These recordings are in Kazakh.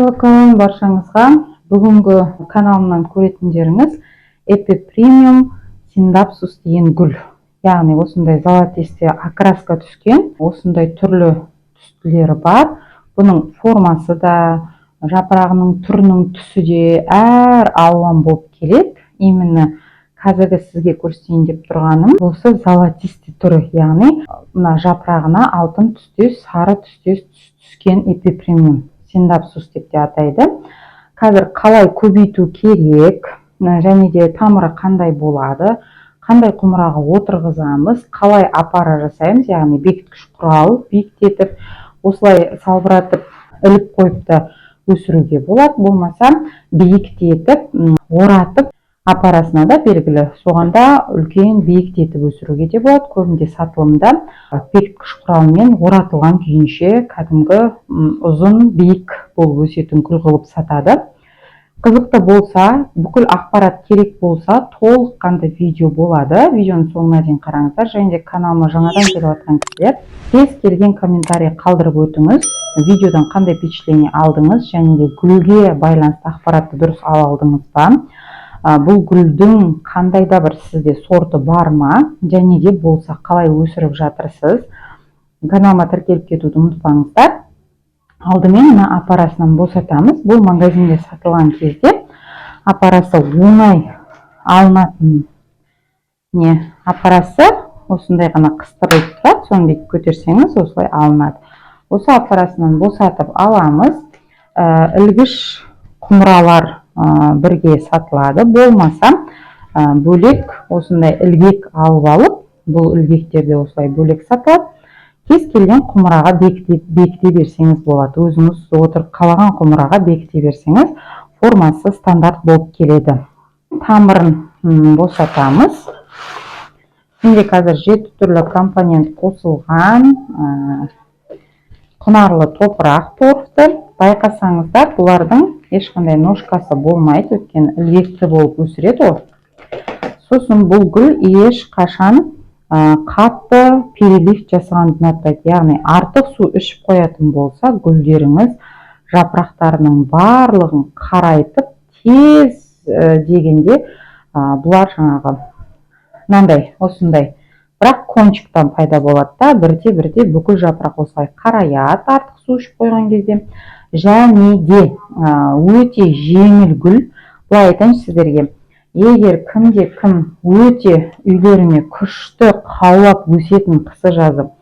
Күн баршаңызға. Бүгінгі каналымнан көретіндеріңіз Epi Premium Sindapsus деген гүл. Яғни осындай золотисте окраска түскен, осындай түрлі түстілері бар. Бұның формасы да, жапырағының түрінің түсі де әр алуан болып келеді. Именно қазіргі сізге көрсетейін деп тұрғаным осы золотисте түрі, яғни мына жапырағына алтын түстес, сары түстес түскен Epi Premium Sindapsus деп те атайды. Қазір қалай көбейту керек, және де тамыры қандай болады, қандай құмыраға отырғызамыз, қалай апара жасаймыз, яғни бекіткіш құрал биіктетіп, осылай салбыратып, іліп қойып та өсіруге болады, болмаса биіктетіп, оратып, апарасына да белгілі. Соғанда үлкен биіктетіп өсіруге де болады. Көбінде сатылымда бекіткіш құралмен оратылған күйінше кәдімгі ұзын биік болып өсетін гүл қылып сатады. Қызықты болса, бүкіл ақпарат керек болса, толыққанды видео болады. Видеоның соңына дейін қараңыздар. Және де каналыма жаңадан келіп жатқан кісілер, кез келген комментарий қалдырып өтіңіз. Видеодан қандай впечатление алдыңыз, және де гүлге байланысты ақпаратты дұрыс ала алдыңыз ба? Бұл гүлдің қандай да бір сізде сорты бар ма, және де болса қалай өсіріп жатырсыз? Каналыма тіркеліп кетуді ұмытпаңыздар. Алдымен мына апарасынан босатамыз. Бұл магазинде сатылған кезде апарасы оңай алынатын апарасы осындай ғана қыстырылып тұрады. Соны бүйтіп көтерсеңіз осылай алынады. Осы апарасынан босатып аламыз. Ілгіш құмыралар бірге сатылады. Болмаса бөлек осындай ілгек алып алып, бұл ілгектерде осылай бөлек сатылады. Кез келген құмыраға бекіте берсеңіз болады. Өзіңіз отырып қалаған құмыраға бекіте берсеңіз, формасы стандарт болып келеді. Тамырын босатамыз. Менде қазір 7 түрлі компонент қосылған құнарлы топырақ торфты. Байқасаңыздар, бұлардың ешқандай ножкасы болмайды, өйткені ілгекті болып өсіреді ғой. Сосын бұл гүл ешқашан қатты перелив жасағанды ұнатпайды. Яғни артық су ішіп қоятын болса, гүлдеріңіз жапырақтарының барлығын қарайтып, тез дегенде бұлар жаңағы мынандай осындай, бірақ кончиктан пайда болады да, бірте-бірте бүкіл жапырақ осылай қараяды артық су ішіп қойған кезде. Және де өте жеңіл гүл. Бұлай айтайыншы сіздерге, егер кім өте үйлеріне күшті қаулап өсетін қысы жазып,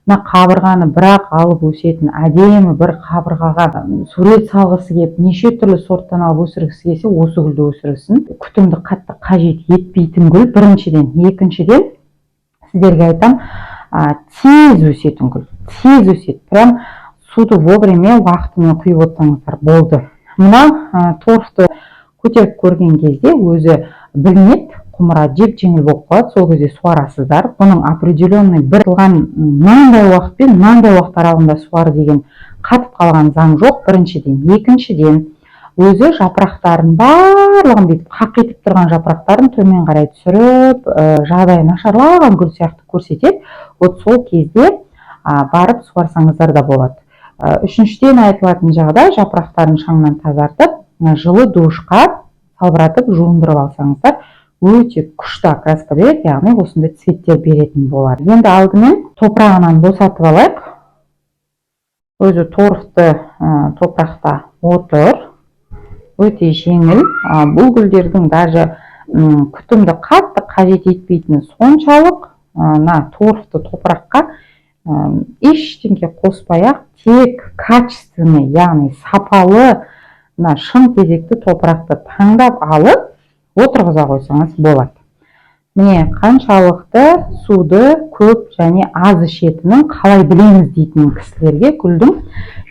мына қабырғаны бірақ алып өсетін әдемі бір қабырғаға сурет салғысы келіп, неше түрлі сорттан алып өсіргісі келсе, осы гүлді өсірсін. Күтімді қатты қажет етпейтін гүл, біріншіден. Екіншіден, сіздерге айтам, тез өсетін гүл. Тез өседі. Прям суды вовремя уақытымен құйып отырсаңыздар болды. Мына торфты көтеріп көрген кезде өзі білінеді, құмыра жеп-жеңіл болып қалады, сол кезде суарасыздар. Бұның определенный бір қылған мынандай уақыт пен мынандай уақыт аралығында суар деген қатып қалған заң жоқ, біріншіден. Екіншіден, өзі жапырақтарын барлығын бүйтіп қақ етіп тұрған жапырақтарын төмен қарай түсіріп, жағдайы нашарлаған гүл сияқты көрсетеді. Вот сол кезде барып суарсаңыздар да болады. Үшіншіден айтылатын жағдай, жапырақтарын шаңнан тазартып, жылы душқа салбыратып жуындырып алсаңыздар, өте күшті окраска береді, яғни осындай цветтер беретін болады. Енді алдымен топырағынан босатып алайық. Өзі торфты топырақта отыр, өте жеңіл. Бұл гүлдердің даже күтімді қатты қажет етпейтіні соншалық, торфты топыраққа ештеңке қоспай-ақ, тек качественный, яғни сапалы, шын кезекті топырақты таңдап алып, отырғыза қойсаңыз болады. Міне қаншалықты суды көп және аз ішетінін қалай білеміз дейтін кісілерге гүлдің,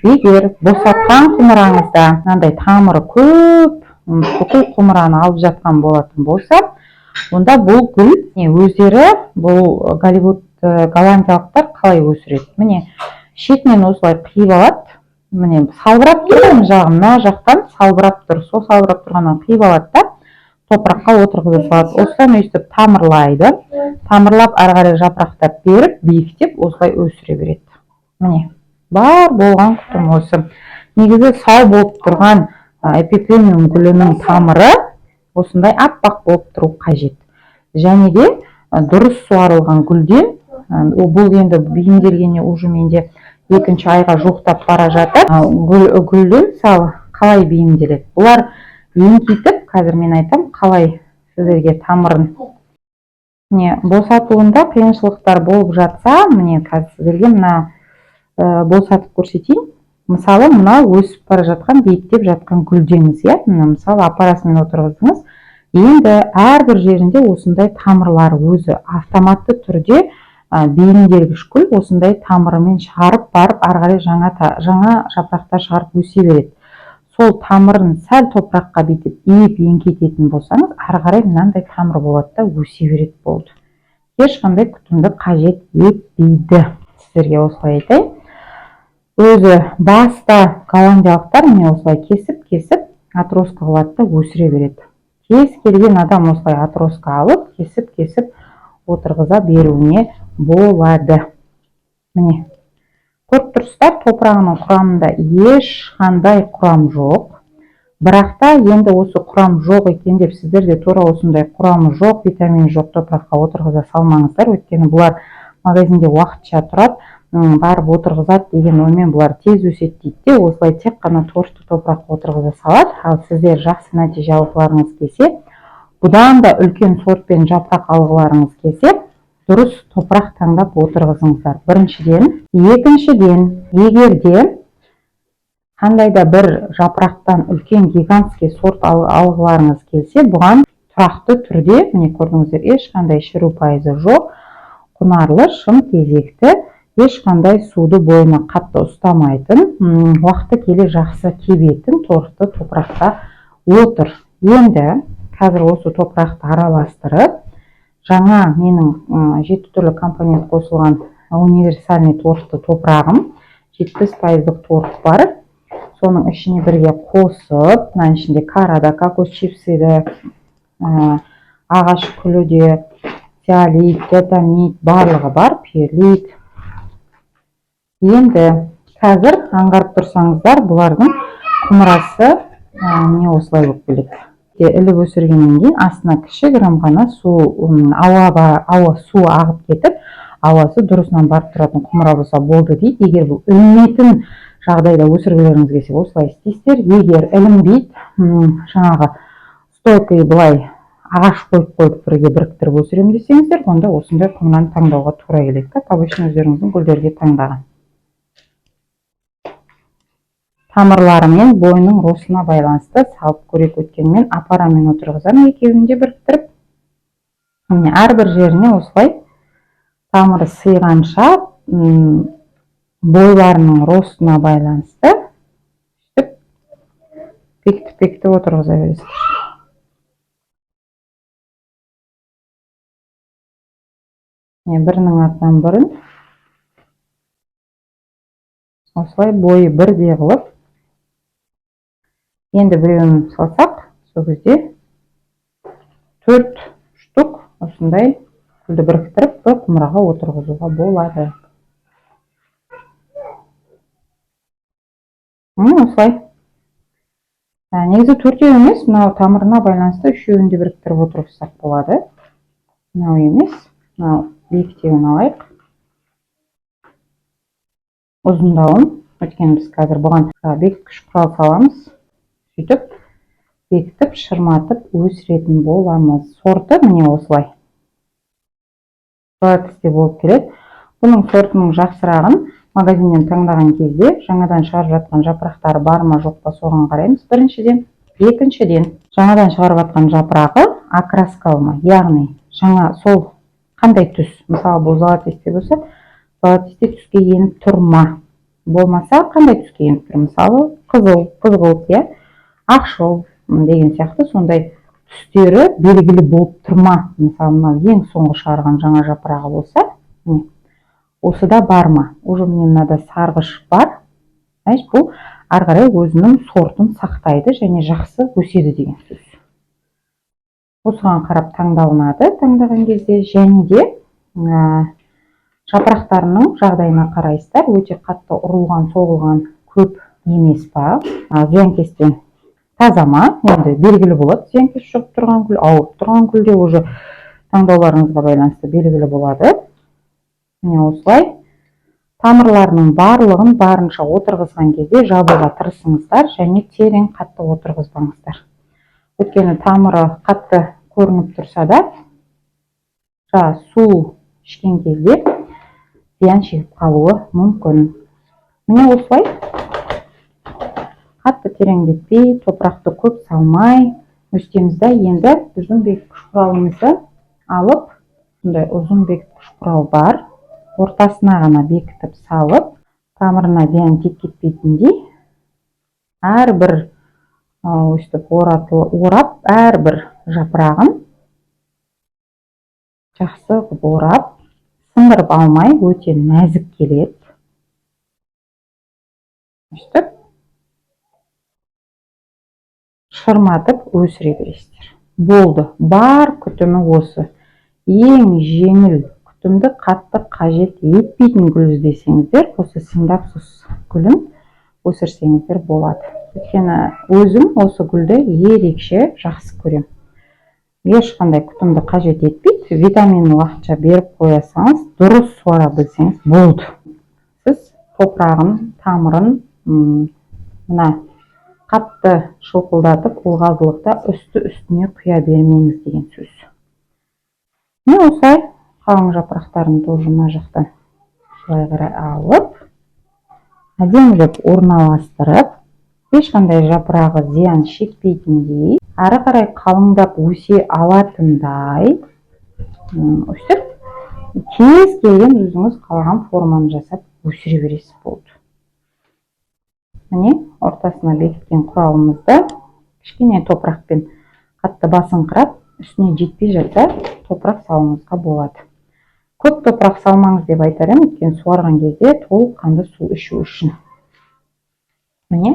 егер босатқан құмыраңызда мынандай тамыры көп, бүкіл құмыраны алып жатқан болатын болса, онда бұл гүл өздері, бұл голландиялықтар қалай өсіреді? Міне шетінен осылай қиып алады. Міне салбырап тұр, мына жақтан салбырап тұр. Сол салбырап тұрғаннан қиып алады да, топыраққа отырғызып салады. Осыдан өстіп тамырлайды. Тамырлап ары қарай жапырақтап беріп, биіктеп осылай өсіре береді. Міне бар болған күтім осы. Негізі сау болып тұрған эпиклениум гүлінің тамыры осындай аппақ болып тұру қажет. Және де дұрыс суарылған гүлден, бұл енді бейімделгеніне уже менде 2-ші айға жуықтап бара жатыр. Гүлден мысалы қалай бейімделеді? Бұлар еңкейтіп, қазір мен айтам, қалай сіздерге тамырын. Міне босатуында қиыншылықтар болып жатса, міне қазір сіздерге мына босатып көрсетейін. Мысалы, мына өсіп бара жатқан, биіктеп жатқан гүлдеңіз, мысалы апарасымен отырғыздыңыз. Енді әрбір жерінде осындай тамырлар өзі автоматты түрде бейімделгіш гүл осындай тамырымен шығарып барып, ары қарай жаңа жапырақтар шығарып өсе береді. Сол тамырын сәл топыраққа бүйтіп еңкейтетін болсаңыз, ары қарай мынандай тамыр болады да өсе береді болды. Ешқандай күтімді қажет етпейді. Сіздерге осылай айтайын. Өзі баста голландиялықтар міне осылай кесіп отростка қылады да өсіре береді. Кез келген адам осылай отростка алып, кесіп отырғыза беруіне болады. Міне, көріп тұрсыздар, топырағының құрамында ешқандай құрам жоқ. Бірақ та енді осы құрам жоқ екен деп сіздерде тура осындай құрамы жоқ, витамин жоқ топыраққа отырғыза салмаңыздар. Өйткені бұлар магазинде уақытша тұрады, барып отырғызады деген оймен бұлар тез өседі дейді. Осылай тек қана торышты топыраққа отырғыза салады. Ал сіздер жақсы нәтиже алғыларыңыз келсе, бұдан да үлкен сортпен жапырақ алғыларыңыз келсе, дұрыс топырақ таңдап отырғызыңыздар. Біріншіден, екіншіден, егерде қандайда бір жапырақтан үлкен гигантский сорт алғыларыңыз келсе, бұған тұрақты түрде, міне көрдіңіздер, ешқандай шіру пайызы жоқ, құнарлы, шым тезекті, ешқандай суды бойына қатты ұстамайтын, уақыты келе жақсы кебетін торықты топырақта отыр. Енді қазір осы топырақты араластырып, жаңа менің 7 түрлі компонент қосылған универсальный торықты топырағым, 70% торық бар. Соның ішіне бірге қосып, мына ішінде карада, кокос чипсиді, ағаш күлі де, теолит, гетамит, барлығы бар, перлит. Енді қазір аңғарып тұрсаңыздар, бұлардың құмырасы не осылай болып келеді. Іліп өсіргеннен кейін астына кішігірім ғана ауа су ағып кетіп, ауасы дұрысынан барып тұратын құмыра болса болды дейді. Егер бұл ілінбейтін жағдайда өсіргілеріңіз келсе, осылай істейсіздер. Егер ілінбейді, жаңағы стойкой былай ағаш қойып бірге біріктіріп өсірем десеңіздер, онда осындай құмыраны таңдауға тура келеді. Как обычно өздеріңіздің гүлдерге таңдаған. Тамырлары мен бойының росына байланысты салып көрек өткенмен апарамен отырғызам екеуін де біріктіріп. Міне әрбір жеріне осылай тамыры сыйғанша бойларының росына байланысты бекітіп отырғыза бересіздер. Бірінің артынан бірін осылай бойы бірдей қылып, енді біреуін салсақ, сол кезде 4 штук осындай гүлді біріктіріп бір құмыраға отырғызуға болады. Осылай. Негізі 4 емес, мынау тамырына байланысты 3-еуін де біріктіріп отырғызсақ болады. Мынау емес, мынау биіктеуін алайық. Ұзындауын, өйткені біз қазір бұған бекіткіш құрал саламыз. Сөйтіп, бекітіп, шырматып өсіретін боламыз. Сорты міне осылай. Солатысте болып келеді. Бұның сортының жақсырағын магазиннен таңдаған кезде жаңадан шығарып жатқан жапырақтары бар ма жоқ па соған қараймыз біріншіден. Екіншіден, жаңадан шығарып жатқан жапырағы окраскалы ма, яғни жаңа сол қандай түс, мысалы бұл золотисте болса, золотисте түске еніп тұр ма? Болмаса қандай түске еніп тұр? Мысалы қызғылт, ақшыл деген сияқты сондай түстері белгілі болып тұр ма? Мысалы ең соңғы шығарған жаңа жапырағы болса, осыда бар ма? Уже мынада сарғыш бар. Бұл ары қарай өзінің сортын сақтайды және жақсы өседі деген сөз. Осыған қарап таңдалынады таңдаған кезде, және де жапырақтарының жағдайына қарайсыздар. Өте қатты ұрылған, соғылған, көп емес па, зиянкестен таза ма, енді белгілі болады. Зиянкес жоқ тұрған гүл, ауырып тұрған гүл де уже таңдауларыңызға байланысты белгілі болады. Міне осылай тамырларының барлығын барынша отырғызған кезде жабуға тырысыңыздар және терең қатты отырғызбаңыздар. Өйткені тамыры қатты көрініп тұрса да, су ішкен кезде зиян шегіп қалуы мүмкін. Міне осылай қатты тереңдетпей, топырақты көп салмай өстемізді. Енді біздің бекіткіш құралымызды алып, бұндай ұзын бекіткіш құрал бар, ортасына ғана бекітіп салып, тамырына зиян кетпейтіндей әрбір өстіп орап, әрбір жапырағын жақсы орап, сындырып алмай, өте нәзік келеді. Өстіп шырматып өсіре бересіздер. Болды. Бар күтімі осы. Ең жеңіл күтімді қатты қажет етпейтін гүл іздесеңіздер, осы сингапсус гүлін өсірсеңіздер болады. Өйткені өзім осы гүлді ерекше жақсы көремін. Ешқандай күтімді қажет етпейді. Витаминін уақытша беріп қоясаңыз, дұрыс суара білсеңіз болды. Сіз топырағын, тамырын мына қатты шылқылдатып, ылғалдылықта үсті-үстіне құя бермеңіз деген сөз. Мен осылай қалың жапырақтарын тоже мына жақтан былай қарай алып, әдемілеп орналастырып, ешқандай жапырағы зиян шекпейтіндей, ары қарай қалыңдап өсе алатындай, өстіп, кез келген өзіңіз қалаған форманы жасап өсіре бересіз болды. Міне, ортасына бекіткен құралымызды кішкене топырақпен қатты басыңқырап, үстіне жетпей жатса, топырақ салуыңызға болады. Көп топырақ салмаңыз деп айтарым, өйткені суарған кезде толыққанды су ішу үшін. Міне,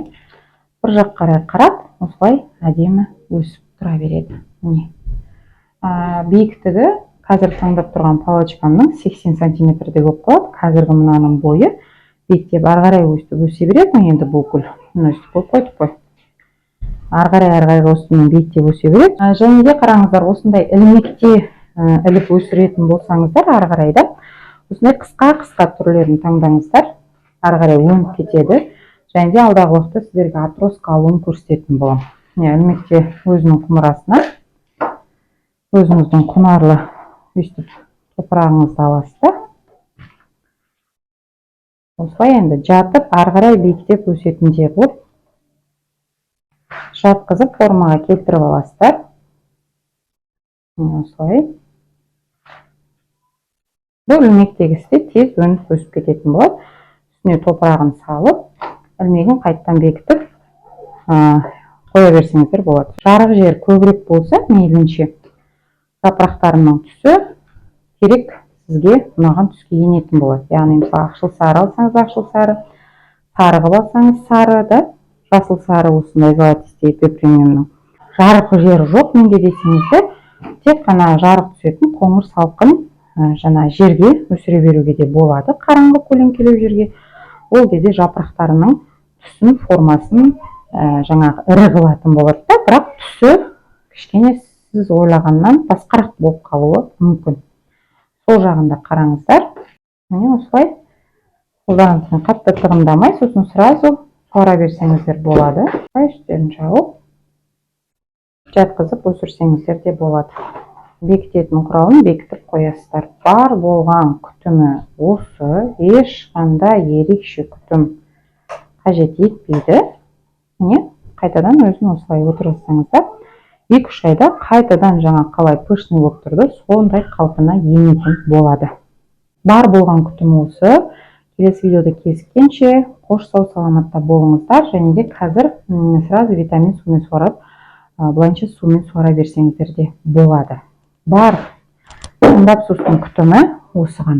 бір жақ қарай қарап, осылай әдемі өсіп тұра береді. Міне, биіктігі қазір таңдап тұрған палочкамның 80 сантиметрде болып қалады. Қазіргі мынаның бойы биіктеп ары қарай өстіп өсе береді. Енді бұл гүл өстіп болып қойдық қой. Ары қарай осымен биіктеп өсе береді. Және де қараңыздар, осындай ілмекте іліп өсіретін болсаңыздар, ары қарайда осындай қысқа түрлерін таңдаңыздар. Ары қарай өніп кетеді. Және де алдағы уақытта сіздерге атроска алуын көрсететін боламын. Ілмекте өзінің құмырасына өзіңіздің құнарлы өстіп топырағыңызды аласыздар. Осылай енді жатып, ары қарай биіктеп өсетіндей қылып жатқызып формаға келтіріп аласыздар. Осылай. Бұл ілмектегісі тез өніп өсіп кететін болады. Үстіне топырағын салып, ілмегін қайттан бекітіп қоя берсеңіздер болады. Жарық жер көбірек болса, мейлінше жапырақтарының түсі керек сізге ұнаған түске енетін болады. Яғни, мысалы, ақшыл сары алсаңыз, ақшыл сары, сары қылып алсаңыз, сары да, жасыл сары осындай золотистый премиумның. Жарық жері жоқ менде десеңіздер, тек қана жарық түсетін қоңыр салқын жаңа жерге өсіре беруге де болады. Қараңғы көлеңкелеу жерге. Ол кезде жапырақтарының түсін, формасын жаңағы ірі қылатын болады да, бірақ түсі кішкене сіз ойлағаннан басқарақ болып қалуы мүмкін. Сол жағында қараңыздар. Міне осылай қолдарыңызбен қатты тығындамай, сосын сразу суара берсеңіздер болады. Үстерін жауып, жатқызып өсірсеңіздер де болады. Бекітетін құралын бекітіп қоясыздар. Бар болған күтімі осы, ешқандай ерекше күтім қажет етпейді. Міне, қайтадан өзін осылай отырғызсаңыздар, 2-3 айда қайтадан жаңа қалай пышный болып тұрды, сондай қалпына енетін болады. Бар болған күтімі осы. Келесі видеода кездескенше, қош сау саламатта болыңыздар, және де қазір сразу витамин сумен суарып, былайынша сумен суара берсеңіздер де болады. Бар сингапсустың күтімі осыған.